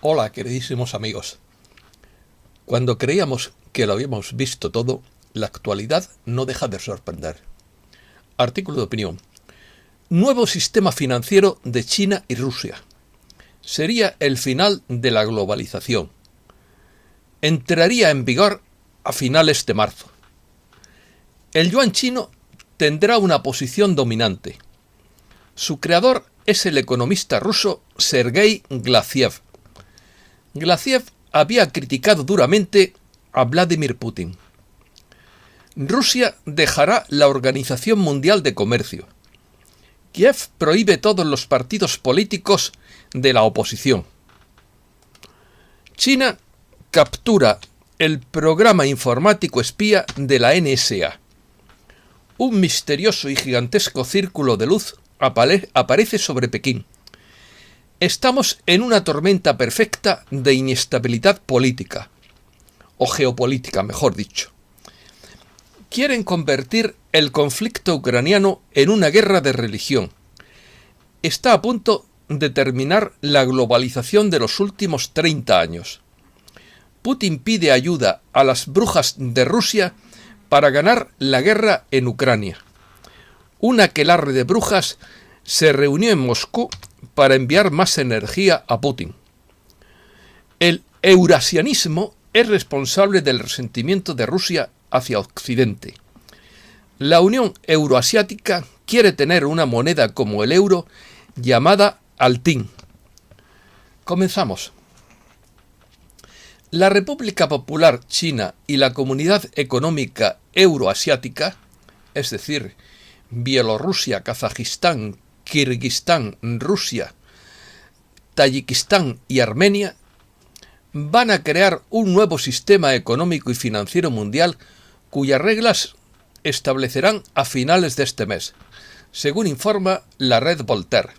Hola, queridísimos amigos. Cuando creíamos que lo habíamos visto todo, la actualidad no deja de sorprender. Artículo de opinión. Nuevo sistema financiero de China y Rusia. Sería el final de la globalización. Entraría en vigor a finales de marzo. El yuan chino tendrá una posición dominante. Su creador es el economista ruso Sergei Glaziev. Glaziev había criticado duramente a Vladimir Putin. Rusia dejará la Organización Mundial de Comercio. Kiev prohíbe todos los partidos políticos de la oposición. China captura el programa informático espía de la NSA. Un misterioso y gigantesco círculo de luz aparece sobre Pekín. Estamos en una tormenta perfecta de inestabilidad política, o geopolítica, mejor dicho. Quieren convertir el conflicto ucraniano en una guerra de religión. Está a punto de terminar la globalización de los últimos 30 años. Putin pide ayuda a las brujas de Rusia para ganar la guerra en Ucrania. Un aquelarre de brujas se reunió en Moscú para enviar más energía a Putin. El eurasianismo es responsable del resentimiento de Rusia hacia Occidente. La Unión Euroasiática quiere tener una moneda como el euro llamada Altín. Comenzamos. La República Popular China y la Comunidad Económica Euroasiática, es decir, Bielorrusia, Kazajistán, Kirguistán, Rusia, Tayikistán y Armenia, van a crear un nuevo sistema económico y financiero mundial cuyas reglas establecerán a finales de este mes, según informa la red Voltaire.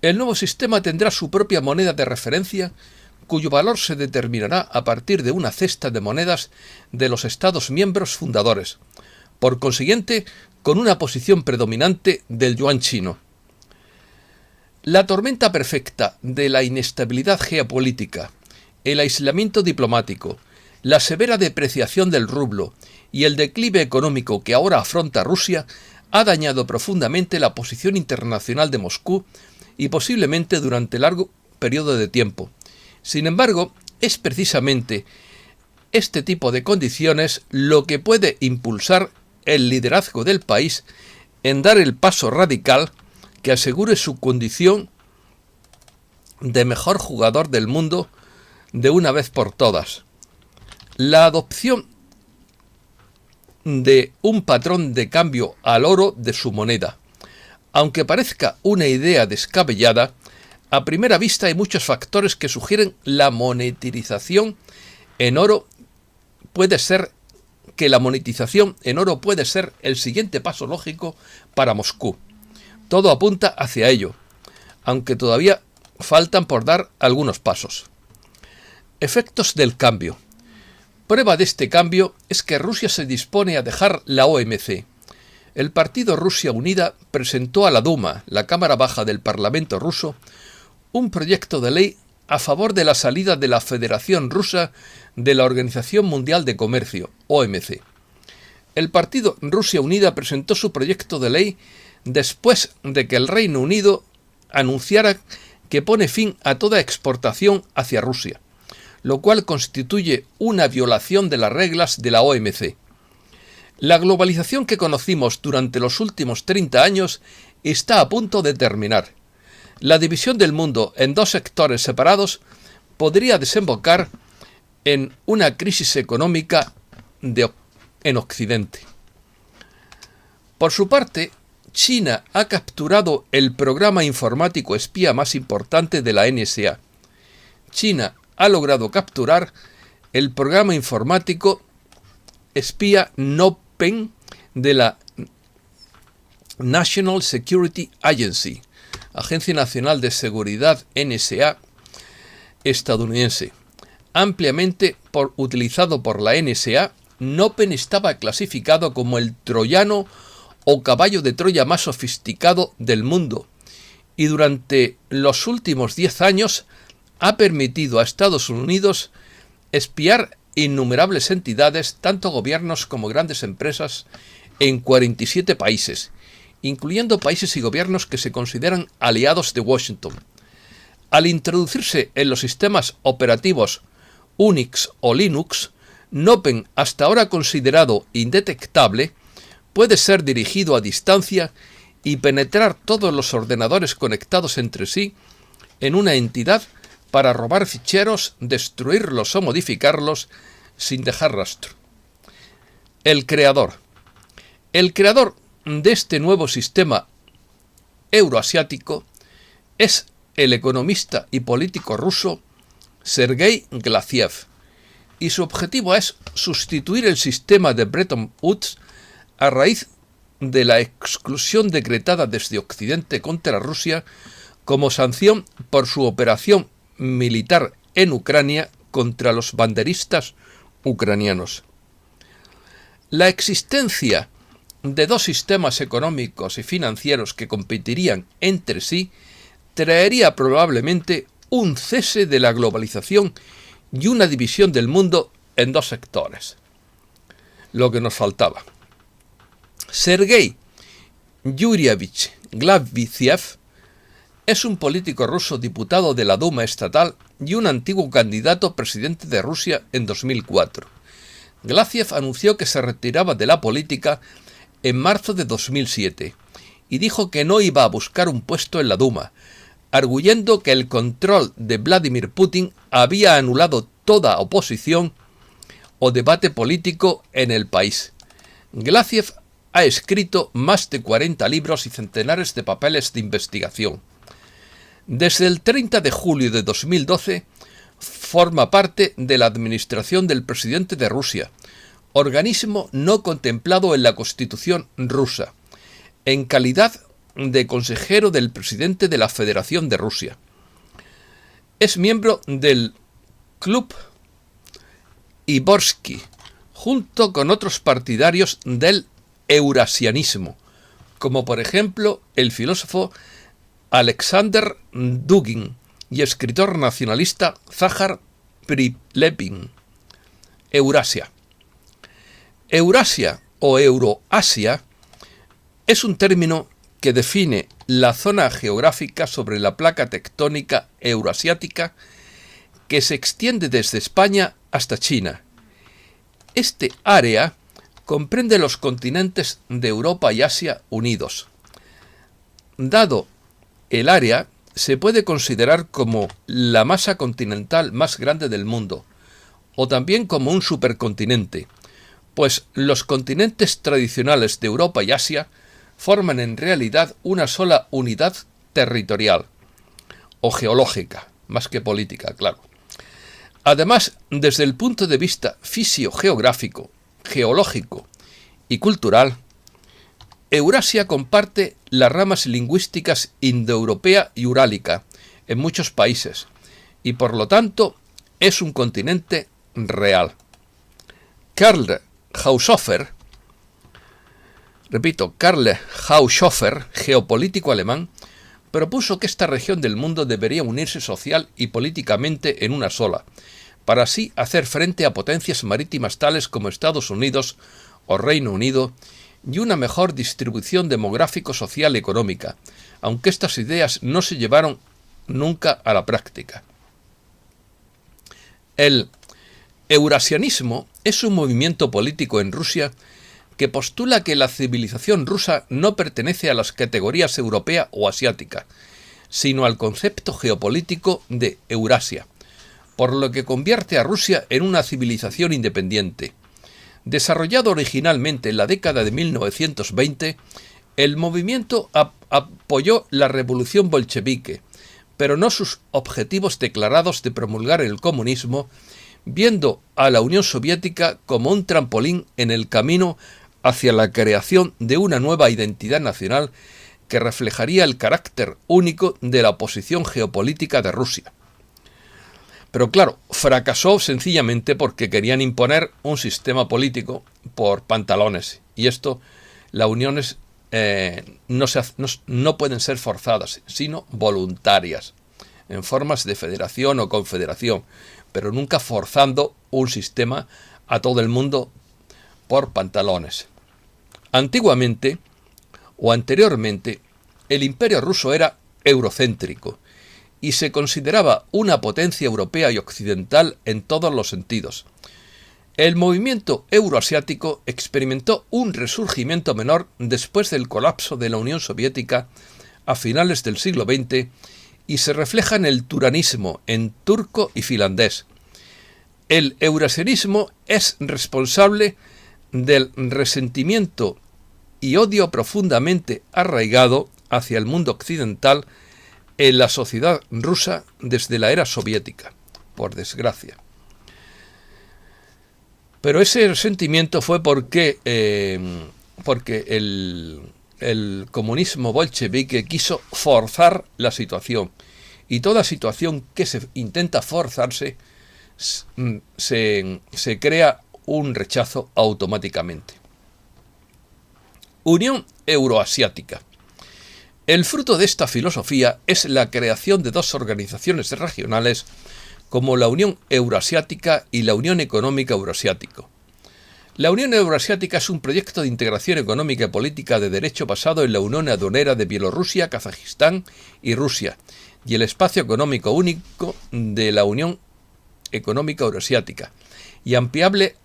El nuevo sistema tendrá su propia moneda de referencia, cuyo valor se determinará a partir de una cesta de monedas de los Estados miembros fundadores, por consiguiente, con una posición predominante del yuan chino. La tormenta perfecta de la inestabilidad geopolítica, el aislamiento diplomático, la severa depreciación del rublo y el declive económico que ahora afronta Rusia ha dañado profundamente la posición internacional de Moscú y posiblemente durante largo periodo de tiempo. Sin embargo, es precisamente este tipo de condiciones lo que puede impulsar el liderazgo del país en dar el paso radical que asegure su condición de mejor jugador del mundo de una vez por todas. La adopción de un patrón de cambio al oro de su moneda. Aunque parezca una idea descabellada, a primera vista hay muchos factores que sugieren la monetización en oro puede ser el siguiente paso lógico para Moscú. Todo apunta hacia ello, aunque todavía faltan por dar algunos pasos. Efectos del cambio. Prueba de este cambio es que Rusia se dispone a dejar la OMC. El partido Rusia Unida presentó a la Duma, la Cámara Baja del Parlamento ruso, un proyecto de ley a favor de la salida de la Federación Rusa de la Organización Mundial de Comercio, OMC. El partido Rusia Unida presentó su proyecto de ley después de que el Reino Unido anunciara que pone fin a toda exportación hacia Rusia, lo cual constituye una violación de las reglas de la OMC. La globalización que conocimos durante los últimos 30 años está a punto de terminar. La división del mundo en dos sectores separados podría desembocar en una crisis económica en Occidente. Por su parte, China ha capturado el programa informático espía más importante de la NSA. China ha logrado capturar el programa informático espía NOPEN de la National Security Agency, Agencia Nacional de Seguridad NSA estadounidense. Ampliamente utilizado por la NSA, NOPEN estaba clasificado como el troyano o caballo de Troya más sofisticado del mundo y durante los últimos 10 años ha permitido a Estados Unidos espiar innumerables entidades, tanto gobiernos como grandes empresas, en 47 países, incluyendo países y gobiernos que se consideran aliados de Washington. Al introducirse en los sistemas operativos Unix o Linux, Nopen, hasta ahora considerado indetectable, puede ser dirigido a distancia y penetrar todos los ordenadores conectados entre sí en una entidad para robar ficheros, destruirlos o modificarlos sin dejar rastro. El creador. El creador de este nuevo sistema euroasiático es el economista y político ruso Sergei Glaziev, y su objetivo es sustituir el sistema de Bretton Woods a raíz de la exclusión decretada desde Occidente contra Rusia como sanción por su operación militar en Ucrania contra los banderistas ucranianos. La existencia de dos sistemas económicos y financieros que competirían entre sí traería probablemente un cese de la globalización y una división del mundo en dos sectores. Lo que nos faltaba. Sergei Yurievich Glaziev es un político ruso diputado de la Duma estatal y un antiguo candidato presidente de Rusia en 2004. Glaziev anunció que se retiraba de la política en marzo de 2007 y dijo que no iba a buscar un puesto en la Duma, arguyendo que el control de Vladimir Putin había anulado toda oposición o debate político en el país. Glaziev ha escrito más de 40 libros y centenares de papeles de investigación. Desde el 30 de julio de 2012 forma parte de la administración del presidente de Rusia, organismo no contemplado en la Constitución rusa, en calidad de consejero del presidente de la Federación de Rusia. Es miembro del Club Ivorsky, junto con otros partidarios del eurasianismo, como por ejemplo el filósofo Alexander Dugin y escritor nacionalista Zahar Prilepin. Eurasia. Eurasia o Euroasia es un término que define la zona geográfica sobre la placa tectónica euroasiática que se extiende desde España hasta China. Este área comprende los continentes de Europa y Asia unidos. Dado el área, se puede considerar como la masa continental más grande del mundo, o también como un supercontinente, pues los continentes tradicionales de Europa y Asia forman en realidad una sola unidad territorial, o geológica, más que política, claro. Además, desde el punto de vista fisiogeográfico, geológico y cultural, Eurasia comparte las ramas lingüísticas indoeuropea y urálica en muchos países, y por lo tanto es un continente real. Karl Haushofer, geopolítico alemán, propuso que esta región del mundo debería unirse social y políticamente en una sola, para así hacer frente a potencias marítimas tales como Estados Unidos o Reino Unido y una mejor distribución demográfico, social y económica, aunque estas ideas no se llevaron nunca a la práctica. El eurasianismo es un movimiento político en Rusia que postula que la civilización rusa no pertenece a las categorías europea o asiática, sino al concepto geopolítico de Eurasia, por lo que convierte a Rusia en una civilización independiente. Desarrollado originalmente en la década de 1920, el movimiento apoyó la revolución bolchevique, pero no sus objetivos declarados de promulgar el comunismo, viendo a la Unión Soviética como un trampolín en el camino hacia la creación de una nueva identidad nacional que reflejaría el carácter único de la posición geopolítica de Rusia. Pero claro, fracasó sencillamente porque querían imponer un sistema político por pantalones, y esto, las uniones no pueden ser forzadas, sino voluntarias. en formas de federación o confederación, pero nunca forzando un sistema a todo el mundo por pantalones. Antiguamente o anteriormente, el Imperio ruso era eurocéntrico y se consideraba una potencia europea y occidental en todos los sentidos. El movimiento euroasiático experimentó un resurgimiento menor después del colapso de la Unión Soviética a finales del siglo XX y se refleja en el turanismo, en turco y finlandés. El eurasianismo es responsable del resentimiento y odio profundamente arraigado hacia el mundo occidental en la sociedad rusa desde la era soviética, por desgracia. Pero ese resentimiento fue porque el comunismo bolchevique quiso forzar la situación, y toda situación que se intenta forzarse se crea un rechazo automáticamente. Unión Euroasiática. El fruto de esta filosofía es la creación de dos organizaciones regionales como la Unión Euroasiática y la Unión Económica Euroasiática. La Unión Euroasiática es un proyecto de integración económica y política de derecho basado en la unión aduanera de Bielorrusia, Kazajistán y Rusia y el espacio económico único de la Unión Económica Euroasiática, y ampliable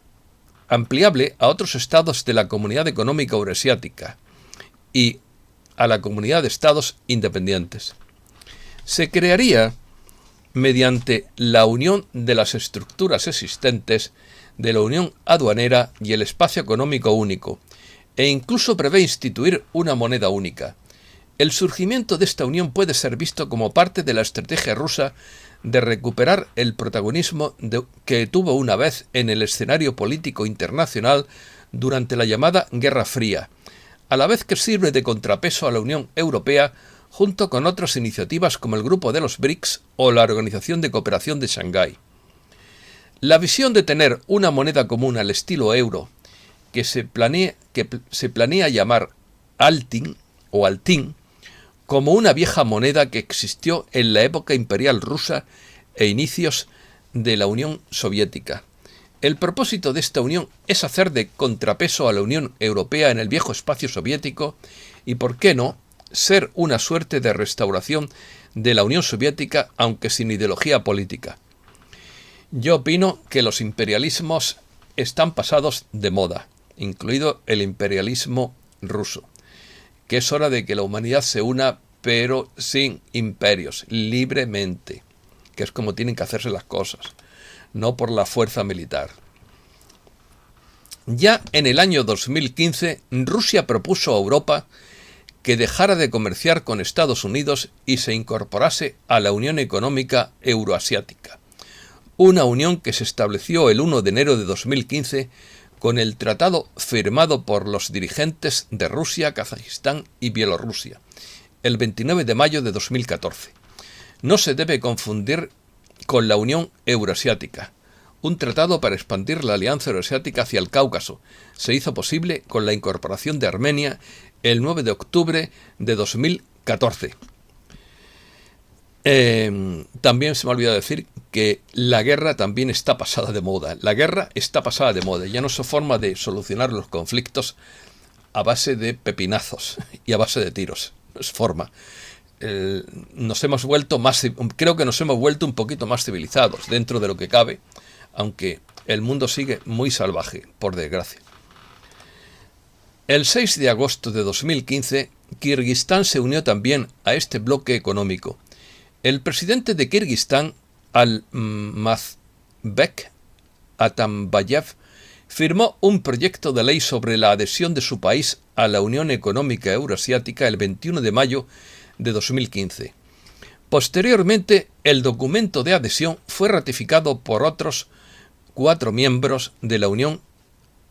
a otros estados de la Comunidad Económica Euroasiática y a la Comunidad de Estados Independientes. Se crearía mediante la unión de las estructuras existentes de la Unión Aduanera y el Espacio Económico Único, e incluso prevé instituir una moneda única. El surgimiento de esta unión puede ser visto como parte de la estrategia rusa de recuperar el protagonismo que tuvo una vez en el escenario político internacional durante la llamada Guerra Fría, a la vez que sirve de contrapeso a la Unión Europea junto con otras iniciativas como el Grupo de los BRICS o la Organización de Cooperación de Shanghái. La visión de tener una moneda común al estilo euro, que se planea llamar Altin o Altin, como una vieja moneda que existió en la época imperial rusa e inicios de la Unión Soviética. El propósito de esta unión es hacer de contrapeso a la Unión Europea en el viejo espacio soviético y, por qué no, ser una suerte de restauración de la Unión Soviética, aunque sin ideología política. Yo opino que los imperialismos están pasados de moda, incluido el imperialismo ruso, que es hora de que la humanidad se una, pero sin imperios, libremente, que es como tienen que hacerse las cosas, no por la fuerza militar. Ya en el año 2015, Rusia propuso a Europa que dejara de comerciar con Estados Unidos y se incorporase a la Unión Económica Euroasiática, una unión que se estableció el 1 de enero de 2015 con el tratado firmado por los dirigentes de Rusia, Kazajistán y Bielorrusia, el 29 de mayo de 2014. No se debe confundir con la Unión Euroasiática. Un tratado para expandir la Alianza Euroasiática hacia el Cáucaso se hizo posible con la incorporación de Armenia el 9 de octubre de 2014. También se me ha olvidado decir que la guerra también está pasada de moda. La guerra está pasada de moda. Ya no se forma de solucionar los conflictos a base de pepinazos y a base de tiros. No es forma. Creo que nos hemos vuelto un poquito más civilizados dentro de lo que cabe, aunque el mundo sigue muy salvaje, por desgracia. El 6 de agosto de 2015, Kirguistán se unió también a este bloque económico. El presidente de Kirguistán, Almazbek Atambayev, firmó un proyecto de ley sobre la adhesión de su país a la Unión Económica Euroasiática el 21 de mayo de 2015. Posteriormente, el documento de adhesión fue ratificado por otros 4 miembros de la Unión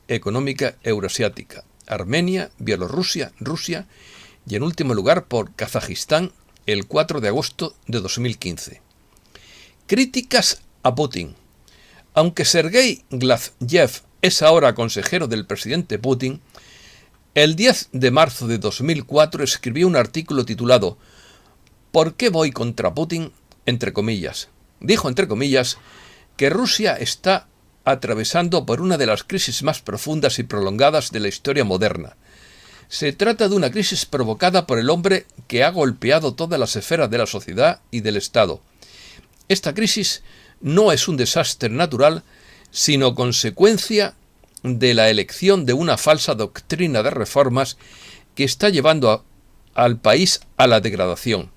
Económica Euroasiática: Armenia, Bielorrusia, Rusia y, en último lugar, por Kazajistán, el 4 de agosto de 2015. Críticas a Putin. Aunque Sergei Glazyev es ahora consejero del presidente Putin, el 10 de marzo de 2004 escribió un artículo titulado «¿Por qué voy contra Putin?», entre comillas, dijo entre comillas, que Rusia está atravesando por una de las crisis más profundas y prolongadas de la historia moderna. Se trata de una crisis provocada por el hombre que ha golpeado todas las esferas de la sociedad y del Estado. Esta crisis no es un desastre natural, sino consecuencia de la elección de una falsa doctrina de reformas que está llevando al país a la degradación.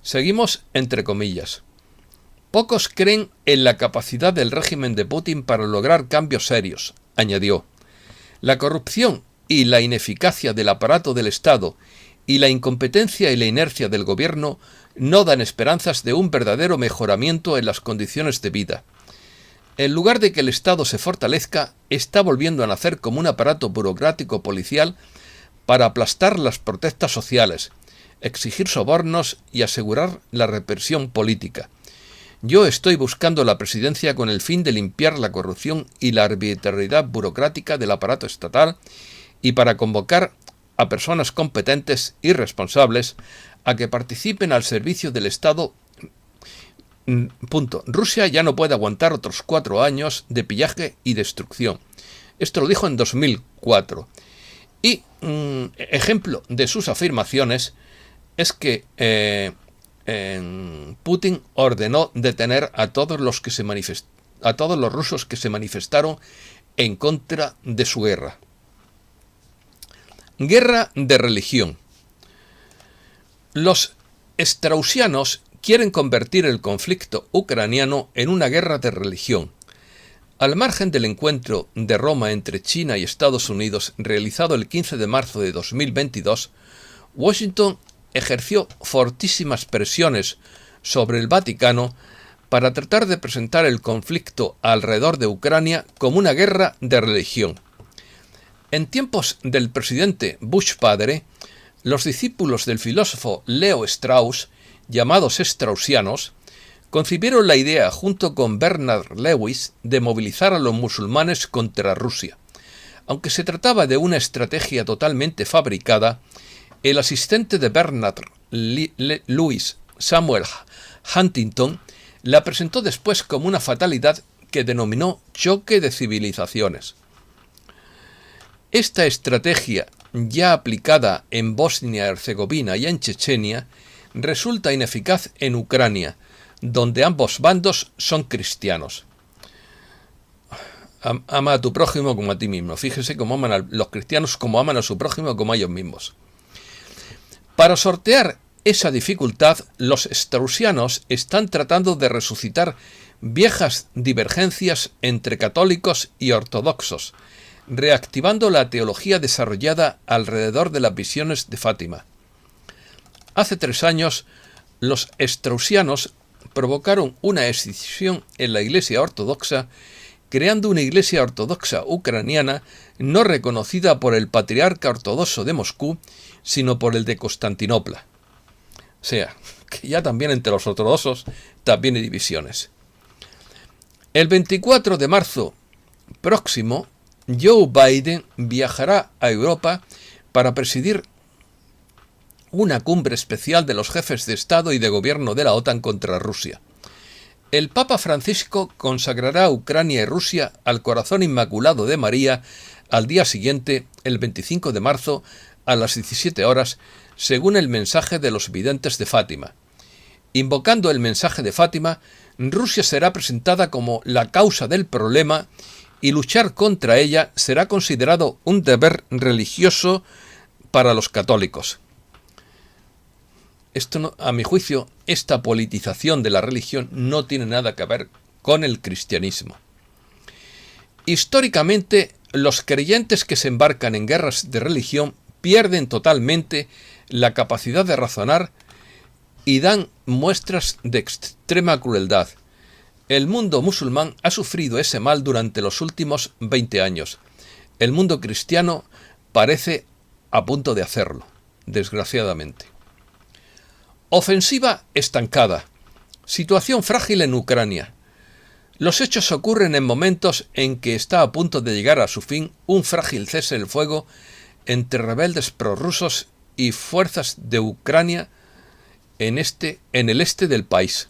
Seguimos entre comillas. Pocos creen en la capacidad del régimen de Putin para lograr cambios serios, añadió. La corrupción y la ineficacia del aparato del Estado y la incompetencia y la inercia del gobierno no dan esperanzas de un verdadero mejoramiento en las condiciones de vida. En lugar de que el Estado se fortalezca, está volviendo a nacer como un aparato burocrático policial para aplastar las protestas sociales, exigir sobornos y asegurar la represión política. Yo estoy buscando la presidencia con el fin de limpiar la corrupción y la arbitrariedad burocrática del aparato estatal y para convocar a personas competentes y responsables a que participen al servicio del Estado. Punto. Rusia ya no puede aguantar otros 4 años de pillaje y destrucción. Esto lo dijo en 2004. Y ejemplo de sus afirmaciones es que Putin ordenó detener a todos los rusos que se manifestaron en contra de su guerra. Guerra de religión. Los straussianos quieren convertir el conflicto ucraniano en una guerra de religión. Al margen del encuentro de Roma entre China y Estados Unidos realizado el 15 de marzo de 2022, Washington ejerció fortísimas presiones sobre el Vaticano para tratar de presentar el conflicto alrededor de Ucrania como una guerra de religión. En tiempos del presidente Bush padre, los discípulos del filósofo Leo Strauss, llamados straussianos, concibieron la idea junto con Bernard Lewis de movilizar a los musulmanes contra Rusia. Aunque se trataba de una estrategia totalmente fabricada, el asistente de Bernard Lewis, Samuel Huntington, la presentó después como una fatalidad que denominó choque de civilizaciones. Esta estrategia, ya aplicada en Bosnia-Herzegovina y en Chechenia, resulta ineficaz en Ucrania, donde ambos bandos son cristianos. Ama a tu prójimo como a ti mismo. Fíjese cómo aman a los cristianos, como aman a su prójimo como a ellos mismos. Para sortear esa dificultad, los straussianos están tratando de resucitar viejas divergencias entre católicos y ortodoxos, reactivando la teología desarrollada alrededor de las visiones de Fátima. Hace 3 años, los straussianos provocaron una escisión en la Iglesia Ortodoxa, creando una Iglesia Ortodoxa ucraniana no reconocida por el Patriarca Ortodoxo de Moscú, sino por el de Constantinopla. O sea, que ya también entre los ortodoxos también hay divisiones. El 24 de marzo próximo, Joe Biden viajará a Europa para presidir una cumbre especial de los jefes de Estado y de Gobierno de la OTAN contra Rusia. El Papa Francisco consagrará a Ucrania y Rusia al Corazón Inmaculado de María al día siguiente, el 25 de marzo, a las 17 horas, según el mensaje de los videntes de Fátima. Invocando el mensaje de Fátima, Rusia será presentada como la causa del problema y luchar contra ella será considerado un deber religioso para los católicos. Esto no, a mi juicio, esta politización de la religión no tiene nada que ver con el cristianismo. Históricamente, los creyentes que se embarcan en guerras de religión pierden totalmente la capacidad de razonar y dan muestras de extrema crueldad. El mundo musulmán ha sufrido ese mal durante los últimos 20 años. El mundo cristiano parece a punto de hacerlo, desgraciadamente. Ofensiva estancada. Situación frágil en Ucrania. Los hechos ocurren en momentos en que está a punto de llegar a su fin un frágil cese el fuego entre rebeldes prorrusos y fuerzas de Ucrania en el este del país.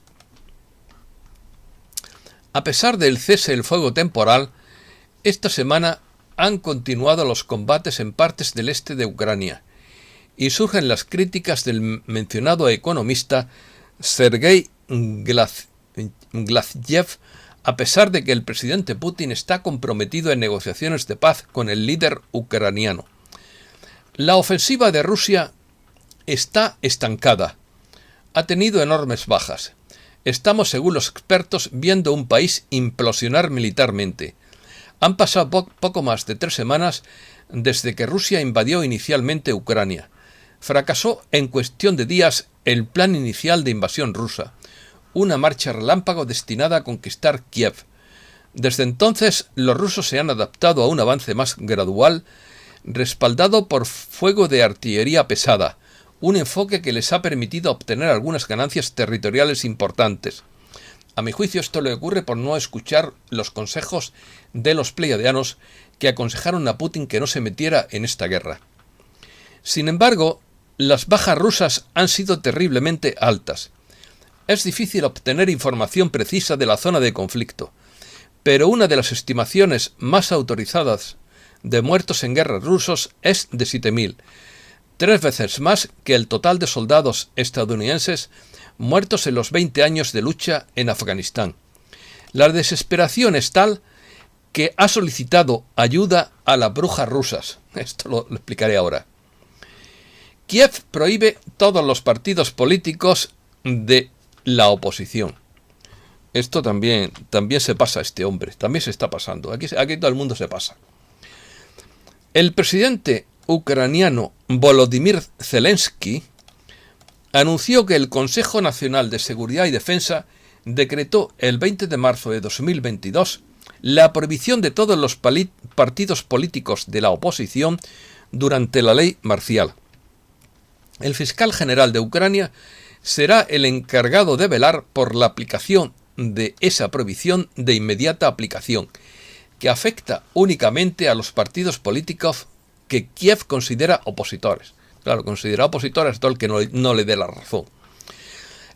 A pesar del cese del fuego temporal, esta semana han continuado los combates en partes del este de Ucrania y surgen las críticas del mencionado economista Sergei Glazyev, a pesar de que el presidente Putin está comprometido en negociaciones de paz con el líder ucraniano. La ofensiva de Rusia está estancada. Ha tenido enormes bajas. Estamos, según los expertos, viendo un país implosionar militarmente. Han pasado poco más de 3 semanas desde que Rusia invadió inicialmente Ucrania. Fracasó en cuestión de días el plan inicial de invasión rusa, una marcha relámpago destinada a conquistar Kiev. Desde entonces, los rusos se han adaptado a un avance más gradual, respaldado por fuego de artillería pesada, un enfoque que les ha permitido obtener algunas ganancias territoriales importantes. A mi juicio, esto le ocurre por no escuchar los consejos de los pleiadianos que aconsejaron a Putin que no se metiera en esta guerra. Sin embargo, las bajas rusas han sido terriblemente altas. Es difícil obtener información precisa de la zona de conflicto, pero una de las estimaciones más autorizadas de muertos en guerra rusos es de 7.000, 3 veces más que el total de soldados estadounidenses muertos en los 20 años de lucha en Afganistán. La desesperación es tal que ha solicitado ayuda a las brujas rusas. Esto lo explicaré ahora. Kiev prohíbe todos los partidos políticos de la oposición. Esto también se pasa este hombre, también se está pasando. Aquí todo el mundo se pasa. El presidente ucraniano Volodymyr Zelensky anunció que el Consejo Nacional de Seguridad y Defensa decretó el 20 de marzo de 2022 la prohibición de todos los partidos políticos de la oposición durante la ley marcial. El fiscal general de Ucrania será el encargado de velar por la aplicación de esa prohibición de inmediata aplicación, que afecta únicamente a los partidos políticos que Kiev considera opositores. Claro, considera opositores todo el que no le dé la razón.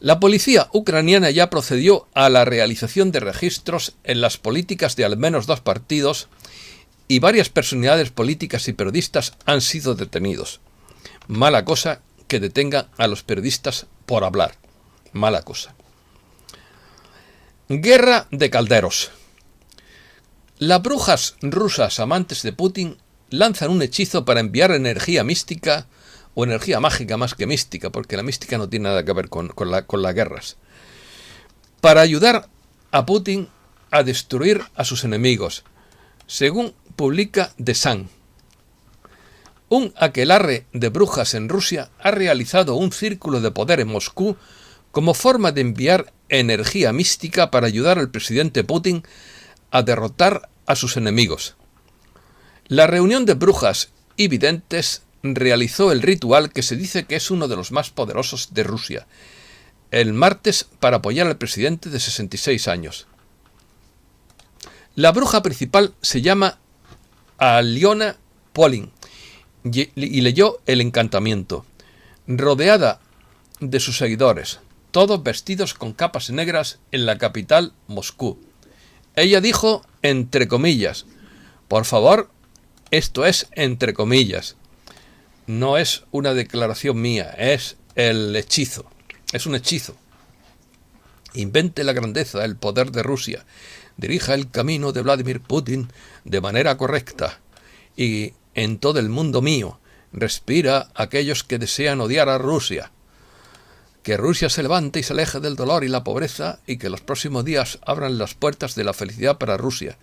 La policía ucraniana ya procedió a la realización de registros en las políticas de al menos 2 partidos y varias personalidades políticas y periodistas han sido detenidos. Mala cosa que detengan a los periodistas por hablar. Mala cosa. Guerra de calderos. Las brujas rusas amantes de Putin lanzan un hechizo para enviar energía mística o energía mágica más que mística, porque la mística no tiene nada que ver con las guerras, para ayudar a Putin a destruir a sus enemigos, según publica The Sun. Un aquelarre de brujas en Rusia ha realizado un círculo de poder en Moscú como forma de enviar energía mística para ayudar al presidente Putin a derrotar a sus enemigos. La reunión de brujas y videntes realizó el ritual que se dice que es uno de los más poderosos de Rusia, el martes, para apoyar al presidente de 66 años. La bruja principal se llama Aliona Polin y leyó el encantamiento, rodeada de sus seguidores, todos vestidos con capas negras en la capital, Moscú. Ella dijo, entre comillas, por favor, esto es entre comillas, no es una declaración mía, es el hechizo, es un hechizo. Invente la grandeza, el poder de Rusia, dirija el camino de Vladimir Putin de manera correcta y en todo el mundo mío, respira a aquellos que desean odiar a Rusia. Que Rusia se levante y se aleje del dolor y la pobreza y que los próximos días abran las puertas de la felicidad para Rusia.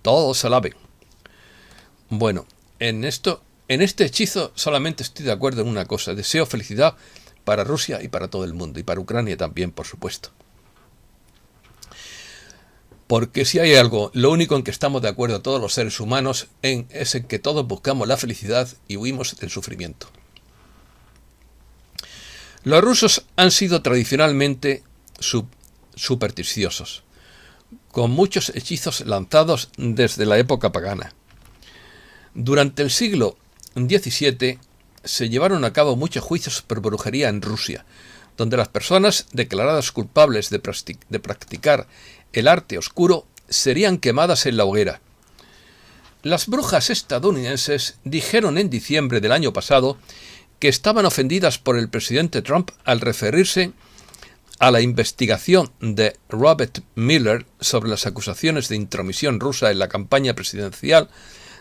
Todos alaben. Bueno, en este hechizo solamente estoy de acuerdo en una cosa. Deseo felicidad para Rusia y para todo el mundo. Y para Ucrania también, por supuesto. Porque si hay algo, lo único en que estamos de acuerdo todos los seres humanos es en que todos buscamos la felicidad y huimos del sufrimiento. Los rusos han sido tradicionalmente supersticiosos, con muchos hechizos lanzados desde la época pagana. Durante el siglo XVII se llevaron a cabo muchos juicios por brujería en Rusia, donde las personas declaradas culpables de practicar el arte oscuro, serían quemadas en la hoguera. Las brujas estadounidenses dijeron en diciembre del año pasado que estaban ofendidas por el presidente Trump al referirse a la investigación de Robert Mueller sobre las acusaciones de intromisión rusa en la campaña presidencial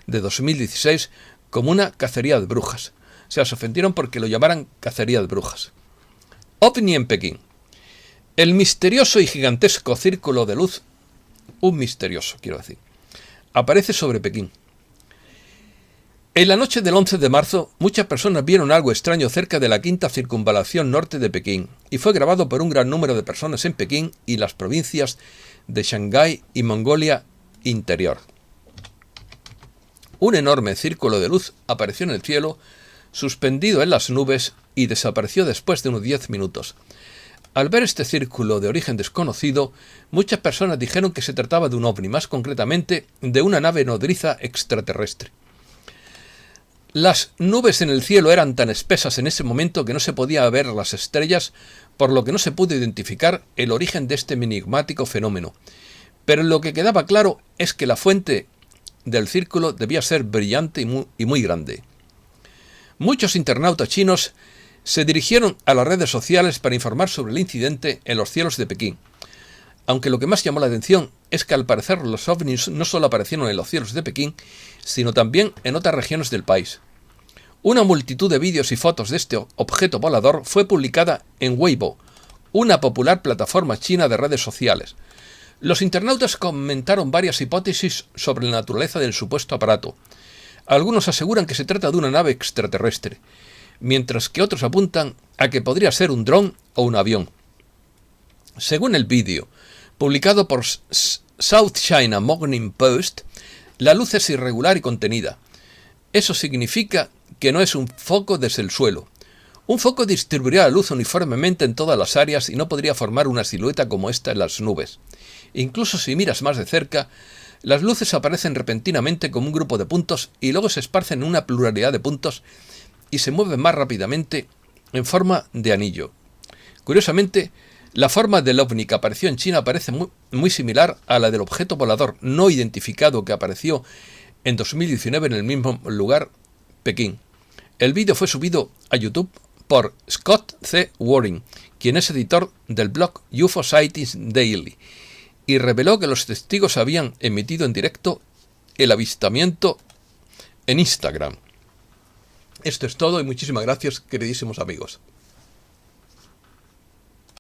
de 2016 como una cacería de brujas. O sea, se ofendieron porque lo llamaran cacería de brujas. OVNI en Pekín. El misterioso y gigantesco círculo de luz, un misterioso, quiero decir, aparece sobre Pekín. En la noche del 11 de marzo, muchas personas vieron algo extraño cerca de la quinta circunvalación norte de Pekín, y fue grabado por un gran número de personas en Pekín y las provincias de Shanghái y Mongolia Interior. Un enorme círculo de luz apareció en el cielo, suspendido en las nubes, y desapareció después de unos 10 minutos. Al ver este círculo de origen desconocido, muchas personas dijeron que se trataba de un ovni, más concretamente de una nave nodriza extraterrestre. Las nubes en el cielo eran tan espesas en ese momento que no se podía ver las estrellas, por lo que no se pudo identificar el origen de este enigmático fenómeno. Pero lo que quedaba claro es que la fuente del círculo debía ser brillante y muy grande. Muchos internautas chinos se dirigieron a las redes sociales para informar sobre el incidente en los cielos de Pekín. Aunque lo que más llamó la atención es que al parecer los ovnis no solo aparecieron en los cielos de Pekín, sino también en otras regiones del país. Una multitud de vídeos y fotos de este objeto volador fue publicada en Weibo, una popular plataforma china de redes sociales. Los internautas comentaron varias hipótesis sobre la naturaleza del supuesto aparato. Algunos aseguran que se trata de una nave extraterrestre, mientras que otros apuntan a que podría ser un dron o un avión. Según el vídeo, publicado por South China Morning Post, la luz es irregular y contenida. Eso significa que no es un foco desde el suelo. Un foco distribuiría la luz uniformemente en todas las áreas y no podría formar una silueta como esta en las nubes. Incluso si miras más de cerca, las luces aparecen repentinamente como un grupo de puntos y luego se esparcen en una pluralidad de puntos y se mueven más rápidamente en forma de anillo. Curiosamente, la forma del ovni que apareció en China parece muy similar a la del objeto volador no identificado que apareció en 2019 en el mismo lugar, Pekín. El vídeo fue subido a YouTube por Scott C. Waring, quien es editor del blog UFO Sightings Daily, y reveló que los testigos habían emitido en directo el avistamiento en Instagram. Esto es todo y muchísimas gracias, queridísimos amigos.